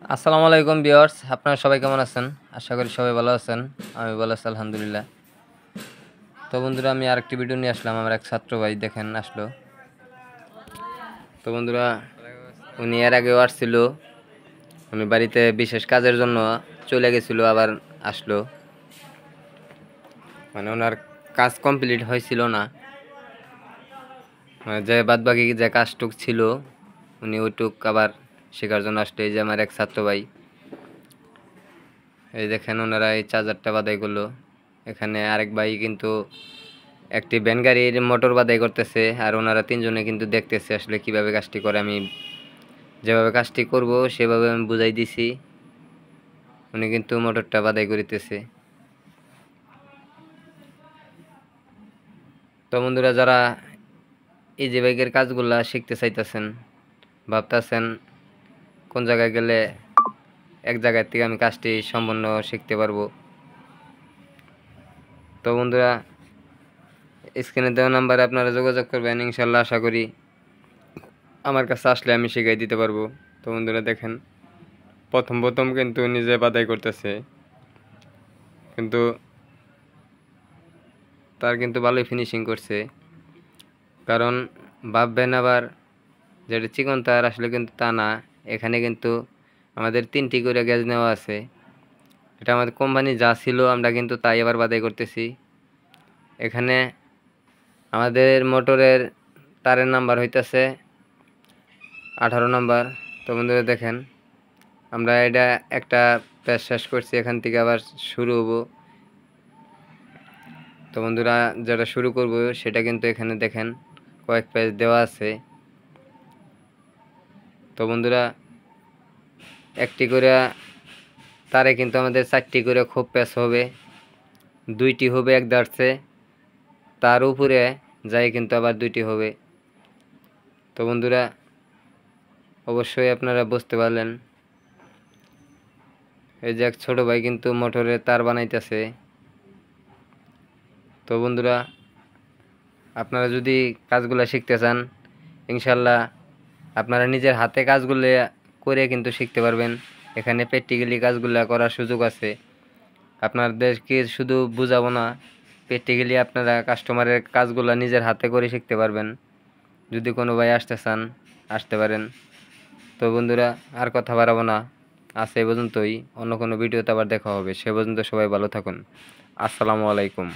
আসসালামু আলাইকুম ভিউয়ার্স, আপনারা সবাই কেমন আছেন? আশা করি সবাই ভালো আছেন। আমি ভালো আছি আলহামদুলিল্লাহ। তো বন্ধুরা, আমি আরেকটি ভিডিও নিয়ে আসলাম। আমার এক ছাত্র ভাই দেখেন আসলো। তো বন্ধুরা, উনি এর আগেও আসছিল। উনি বাড়িতে বিশেষ কাজের জন্য চলে গেছিল, আবার আসলো। মানে ওনার কাজ কমপ্লিট হয়েছিল না, মানে যে বাদবাকি যে কাজটুক ছিল উনি ওইটুক আবার শেখার জন্য আসলো। এই যে আমার এক ছাত্র ভাই, এই দেখেন ওনারা এই চার্জারটা বাদাই করলো। এখানে আরেক ভাই কিন্তু একটি ভ্যান গাড়ির মোটর বাদাই করতেছে, আর ওনারা তিনজনে কিন্তু দেখতেছে আসলে কিভাবে কাজটি করে। আমি যেভাবে কাজটি করব সেভাবে আমি বুঝাই দিছি। উনি কিন্তু মোটরটা বাদাই করিতেছে। তো বন্ধুরা, যারা এই যে বাইকের কাজগুলা শিখতে চাইতেছেন, ভাবতেছেন কোন জায়গায় গেলে এক জায়গার থেকে আমি কাজটি সম্পূর্ণ শিখতে পারবো, তো বন্ধুরা স্ক্রিনে দেওয়া নাম্বারে আপনারা যোগাযোগ করবেন। ইনশাল্লাহ আশা করি আমার কাছে আসলে আমি শিখাই দিতে পারবো। তো বন্ধুরা দেখেন, প্রথম কিন্তু নিজে বাদাই করতেছে, কিন্তু তার কিন্তু ভালোই ফিনিশিং করছে। কারণ ভাববেন আবার যেটা চিকন তার, আসলে কিন্তু তা না। এখানে কিন্তু আমাদের 3টি করে গ্যাস নেওয়া আছে। এটা আমাদের কোম্পানি যা ছিল আমরা কিন্তু তাই আবার বাদাই করতেছি। এখানে আমাদের মোটরের তারের নাম্বার হইতেছে 18 নাম্বার। তো বন্ধুরা দেখেন, আমরা এটা একটা প্যাচ শেষ করছি, এখান থেকে আবার শুরু হবো। তো বন্ধুরা, যেটা শুরু করব সেটা কিন্তু এখানে দেখেন কয়েক প্যাচ দেওয়া আছে। তো বন্ধুরা, একটি করে তারে কিন্তু আমাদের 4টি করে খোপ প্যাচ হবে, 2টি হবে এক দাঁড়ছে, তার উপরে যাই কিন্তু আবার 2টি হবে। তো বন্ধুরা, অবশ্যই আপনারা বুঝতে পারলেন। এই যে এক ছোট ভাই কিন্তু মোটরে তার বানাইতেছে। তো বন্ধুরা, আপনারা যদি কাজগুলো শিখতে চান, ইনশাল্লাহ আপনারা নিজের হাতে কাজগুলো করে কিন্তু শিখতে পারবেন। এখানে প্র্যাকটিক্যালি কাজগুলো করার সুযোগ আছে। আপনাদেরকে শুধু বুঝাবো না, প্র্যাকটিক্যালি আপনারা কাস্টমারের কাজগুলো নিজের হাতে করে শিখতে পারবেন। যদি কোনো ভাই আসতে চান, আসতে পারেন। তো বন্ধুরা, আর কথা বাড়াবো না, আজ এই পর্যন্তই। অন্য কোনো ভিডিওতে আবার দেখা হবে। সে পর্যন্ত সবাই ভালো থাকুন। আসসালামু আলাইকুম।